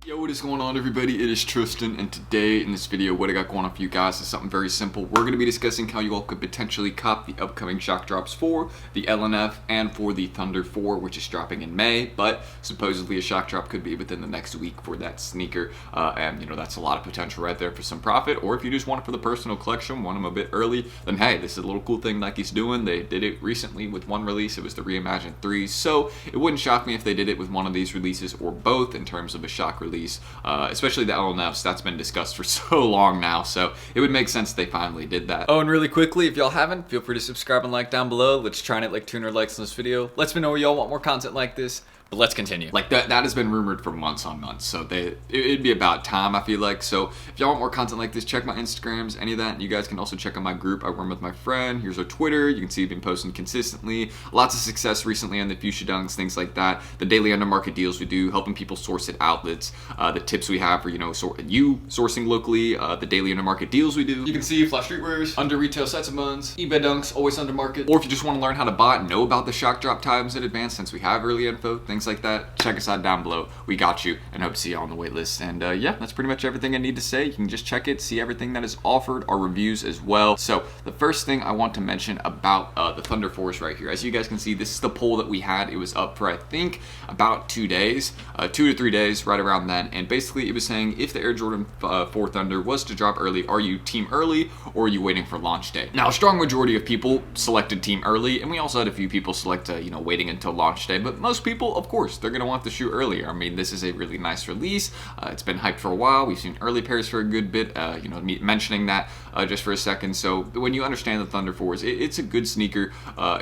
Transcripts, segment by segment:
Yo, what is going on, everybody? It is Tristan, and today in this video, what I got going on for you guys is something very simple. We're going to be discussing how you all could potentially cop the upcoming shock drops for the LNF and for the Thunder 4, which is dropping in May, but supposedly a shock drop could be within the next week for that sneaker, and that's a lot of potential right there for some profit. Or if you just want it for the personal collection, want them a bit early, then hey, this is a little cool thing Nike's doing. They did it recently with one release. It was the Reimagined 3, so it wouldn't shock me if they did it with one of these releases or both in terms of a shock release. Especially the LNFs, that's been discussed for so long now, so it would make sense they finally did that. Oh, and really quickly, if y'all haven't, feel free to subscribe and like down below. Let's try and hit like 200 likes on this video. Let me know y'all want more content like this. But let's continue. Like that has been rumored for months on months, so it'd be about time, I feel like. So if y'all want more content like this, check my Instagrams, any of that, and you guys can also check out my group I run with my friend. Here's our Twitter. You can see I've been posting consistently. Lots of success recently on the fuchsia dunks, things like that. The daily undermarket deals we do, helping people source at outlets. The tips we have for sourcing locally. The daily undermarket deals we do. You can see flash streetwears, under retail sets and buns, eBay dunks, always under market. Or if you just want to learn how to buy and know about the shock drop times in advance, since we have early info, things like that, check us out down below. We got you, and hope to see you on the wait list. And yeah, that's pretty much everything I need to say. You can just check it, see everything that is offered, our reviews as well. So the first thing I want to mention about the Thunder Force right here, as you guys can see, this is the poll that we had. It was up for, I think, about 2 days, 2 to 3 days, right around then. And basically it was saying, if the Air Jordan 4 Thunder was to drop early, are you team early or are you waiting for launch day? Now, a strong majority of people selected team early, and we also had a few people select waiting until launch day. But most people, of course, they're gonna want the shoe earlier. I mean, this is a really nice release. It's been hyped for a while. We've seen early pairs for a good bit. Me mentioning that just for a second. So when you understand the Thunder 4s, it's a good sneaker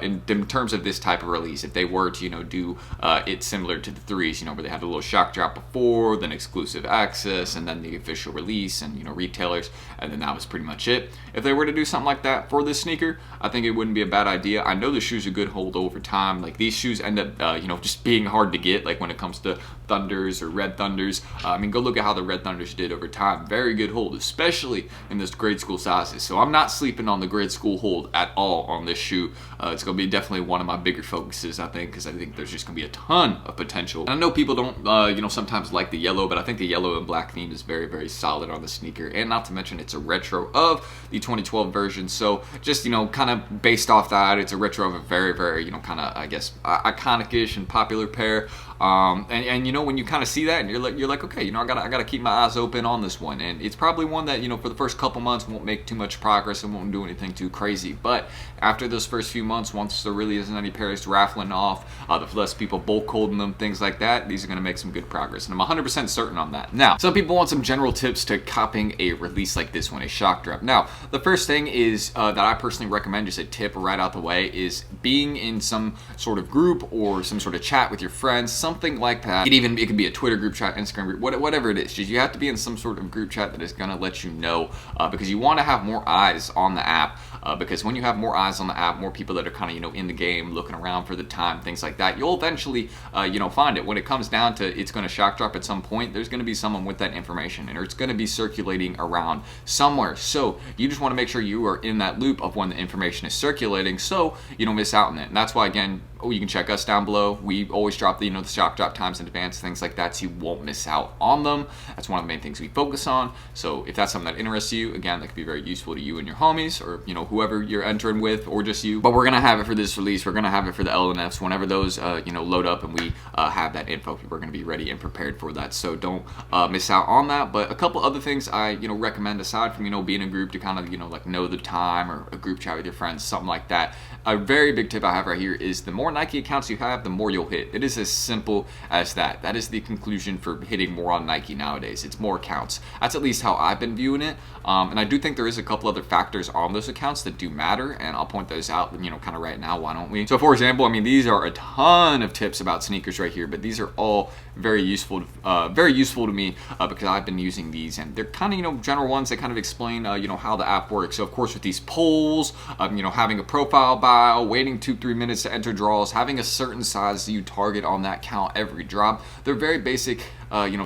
in terms of this type of release. If they were to do it similar to the 3s, where they had a little shock drop before, then exclusive access, and then the official release, and retailers, and then that was pretty much it. If they were to do something like that for this sneaker, I think it wouldn't be a bad idea. I know the shoes are good hold over time. Like, these shoes end up just being hard to get, like when it comes to Thunders or Red Thunders. I mean, go look at how the Red Thunders did over time. Very good hold, especially in this grade school sizes. So I'm not sleeping on the grade school hold at all on this shoe. It's going to be definitely one of my bigger focuses, I think, because I think there's just going to be a ton of potential. And I know people don't, sometimes like the yellow, but I think the yellow and black theme is very, very solid on the sneaker. And not to mention, it's a retro of the 2012 version. So just, kind of based off that, it's a retro of a very, very, kind of, I guess, iconic-ish and popular pair. And when you kind of see that, and you're like, okay, I gotta keep my eyes open on this one. And it's probably one that, for the first couple months won't make too much progress and won't do anything too crazy. But after those first few months, once there really isn't any pairs raffling off, the less people bulk holding them, things like that, these are gonna make some good progress. And I'm 100% certain on that. Now, some people want some general tips to copying a release like this one, a shock drop. Now, the first thing is that I personally recommend, just a tip right out the way, is being in some sort of group or some sort of chat with your friends, something like that. It could be a Twitter group chat, Instagram group, whatever it is. Just, you have to be in some sort of group chat that is going to let you know, because you want to have more eyes on the app. Because when you have more eyes on the app, more people that are kind of in the game, looking around for the time, things like that, you'll eventually find it. When it comes down to it's going to shock drop at some point, there's going to be someone with that information, and it's going to be circulating around somewhere. So you just want to make sure you are in that loop of when the information is circulating, so you don't miss out on it. And that's why, again, you can check us down below. We always drop the shock drop times in advance, things like that, so you won't miss out on them. That's one of the main things we focus on. So if that's something that interests you, again, that could be very useful to you and your homies, or whoever you're entering with, or just you. But we're gonna have it for this release. We're gonna have it for the LNFs whenever those load up, and we have that info. We're gonna be ready and prepared for that. So don't miss out on that. But a couple other things I recommend, aside from being a group to kind of know the time, or a group chat with your friends, something like that. A very big tip I have right here is, the more Nike accounts you have, the more you'll hit. It is as simple as that. That is the conclusion for hitting more on Nike nowadays. It's more accounts. That's at least how I've been viewing it. And I do think there is a couple other factors on those accounts that do matter, and I'll point those out, kind of right now. Why don't we? So, for example, I mean, these are a ton of tips about sneakers right here, but these are all very useful to me because I've been using these, and they're kind of general ones that kind of explain how the app works. So, of course, with these polls, having a profile bio, waiting 2-3 minutes to enter draws, having a certain size you target on that count every drop, they're very basic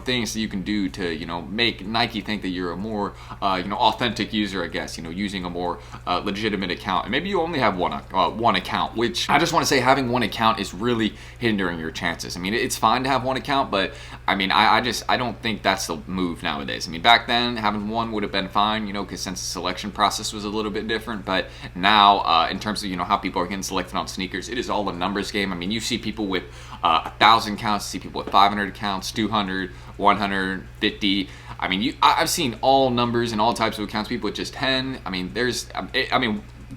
things that you can do to, make Nike think that you're a more, authentic user, I guess, using a more legitimate account. And maybe you only have one account, which I just want to say having one account is really hindering your chances. I mean, it's fine to have one account, but I mean, I don't think that's the move nowadays. I mean, back then having one would have been fine, because since the selection process was a little bit different. But now, in terms of how people are getting selected on sneakers, it is all a numbers game. I mean, you see people with 1,000 accounts, see people with 500 accounts, 200, 150. I mean, I've seen all numbers and all types of accounts. People with just 10. I mean,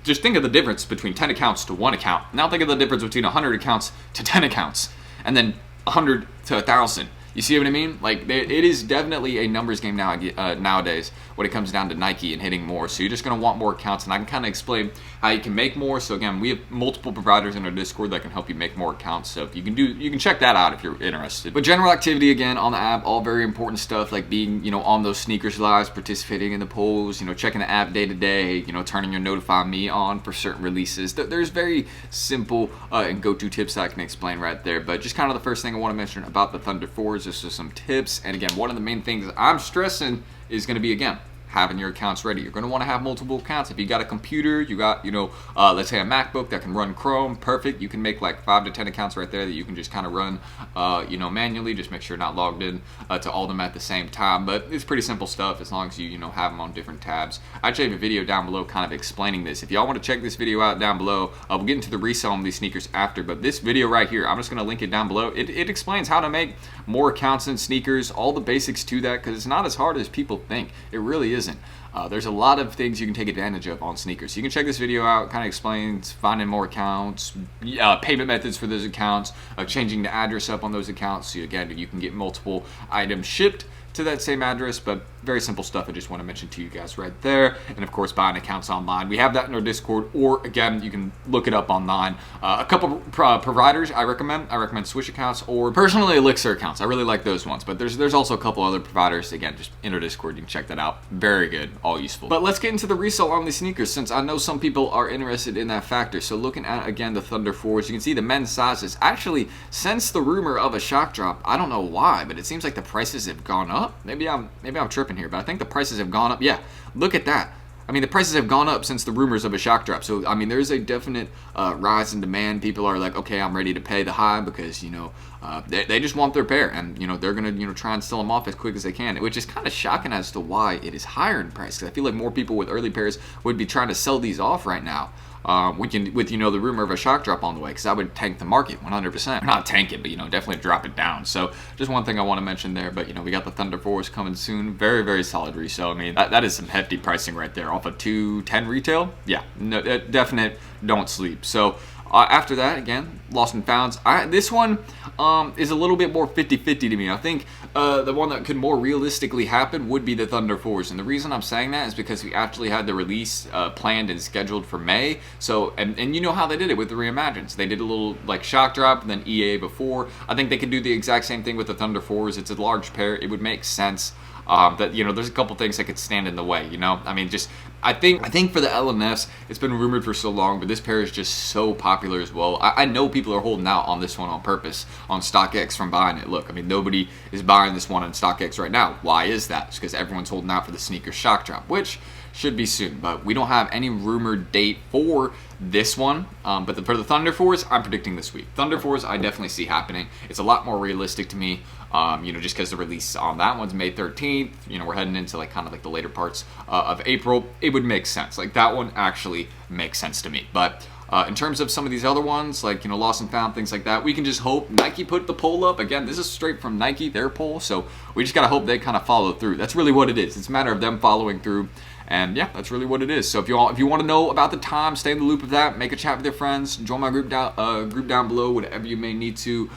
just think of the difference between 10 accounts to one account. Now think of the difference between 100 accounts to 10 accounts, and then 100 to 1,000. You see what I mean? Like, it is definitely a numbers game nowadays when it comes down to Nike and hitting more. So you're just going to want more accounts, and I can kind of explain how you can make more. So again, we have multiple providers in our Discord that can help you make more accounts. So if you can check that out if you're interested. But general activity, again, on the app, all very important stuff, like being, on those sneakers lives, participating in the polls, checking the app day to day, turning your notify me on for certain releases. There's very simple and go-to tips that I can explain right there. But just kind of the first thing I want to mention about the Thunder 4s, just some tips. And again, one of the main things I'm stressing is going to be, again, having your accounts ready. You're going to want to have multiple accounts. If you got a computer, you got, let's say a MacBook that can run Chrome, perfect. You can make like 5 to 10 accounts right there that you can just kind of run, manually. Just make sure you're not logged in to all of them at the same time. But it's pretty simple stuff as long as you, have them on different tabs. I actually have a video down below kind of explaining this. If y'all want to check this video out down below, we'll get into the resale on these sneakers after. But this video right here, I'm just going to link it down below. It explains how to make more accounts in sneakers, all the basics to that, because it's not as hard as people think. It really isn't. There's a lot of things you can take advantage of on sneakers. So you can check this video out. Kind of explains finding more accounts, payment methods for those accounts, changing the address up on those accounts. So again, you can get multiple items shipped to that same address, but very simple stuff I just want to mention to you guys right there. And of course, buying accounts online. We have that in our Discord, or again, you can look it up online. A couple providers I recommend Swish accounts, or personally Elixir accounts. I really like those ones, but there's also a couple other providers. Again, just in our Discord, you can check that out. Very good, all useful. But let's get into the resale on these sneakers, since I know some people are interested in that factor. So looking at, again, the Thunder 4s, you can see the men's sizes. Actually, since the rumor of a shock drop, I don't know why, but it seems like the prices have gone up. Maybe I'm tripping here, but I think the prices have gone up. Yeah, look at that. I mean, the prices have gone up since the rumors of a shock drop. So, I mean, there's a definite rise in demand. People are like, okay, I'm ready to pay the high because, they just want their pair. And, they're going to, try and sell them off as quick as they can, which is kind of shocking as to why it is higher in price. Because I feel like more people with early pairs would be trying to sell these off right now. With the rumor of a shock drop on the way, because that would tank the market 100%. Not tank it, but definitely drop it down. So just one thing I want to mention there. But we got the Thunder 4s coming soon. Very, very solid resale. I mean, that is some hefty pricing right there off of 210 retail. Yeah, no, definite don't sleep. So after that, again, lost and founds. This one is a little bit more 50-50 to me. I think the one that could more realistically happen would be the Thunder 4s. And the reason I'm saying that is because we actually had the release planned and scheduled for May. So, and you know how they did it with the Reimagines. They did a little like shock drop and then EA before. I think they could do the exact same thing with the Thunder 4s. It's a large pair. It would make sense. That there's a couple things that could stand in the way. I mean, just I think for the LNFs, it's been rumored for so long, but this pair is just so popular as well. I know people are holding out on this one on purpose on StockX from buying it. Look, I mean, nobody is buying this one on StockX right now. Why is that? It's because everyone's holding out for the sneaker shock drop, which should be soon, but we don't have any rumored date for this one. But for the Thunder 4s, I'm predicting this week. Thunder 4s, I definitely see happening. It's a lot more realistic to me, just because the release on that one's May 13th. We're heading into like kind of like the later parts of April. It would make sense. Like that one actually makes sense to me. But in terms of some of these other ones, like, lost and found, things like that, we can just hope Nike put the poll up. Again, this is straight from Nike, their poll, so we just got to hope they kind of follow through. That's really what it is. It's a matter of them following through. And yeah, that's really what it is. So if you want to know about the time, stay in the loop of that, make a chat with your friends, join my group down below, whatever you may need to.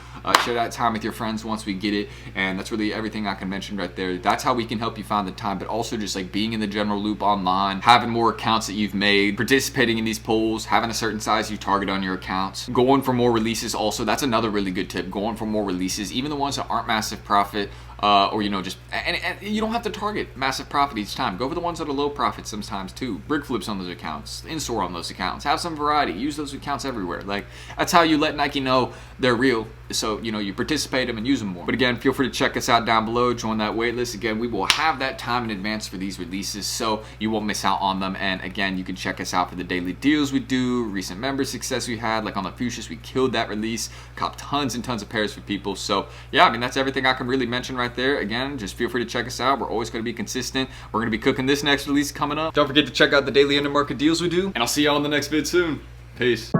Share that time with your friends once we get it. And that's really everything I can mention right there. That's how we can help you find the time, but also just like being in the general loop online, having more accounts that you've made, participating in these polls, having a certain size you target on your accounts, going for more releases also. That's another really good tip, going for more releases, even the ones that aren't massive profit. or just and you don't have to target massive profit each time. Go for the ones that are low profit sometimes too. Brick flips on those accounts, in-store on those accounts. Have some variety. Use those accounts everywhere. Like, that's how you let Nike know they're real. So you participate them and use them more. But again, feel free to check us out down below. Join that waitlist. Again, we will have that time in advance for these releases, so you won't miss out on them. And again, you can check us out for the daily deals we do, recent member success we had, like on the Fuchsias, we killed that release, copped tons and tons of pairs for people. So yeah, I mean, that's everything I can really mention right there. Again, just feel free to check us out. We're always going to be consistent. We're going to be cooking this next release coming up. Don't forget to check out the daily undermarket deals we do, and I'll see y'all in the next vid soon. Peace.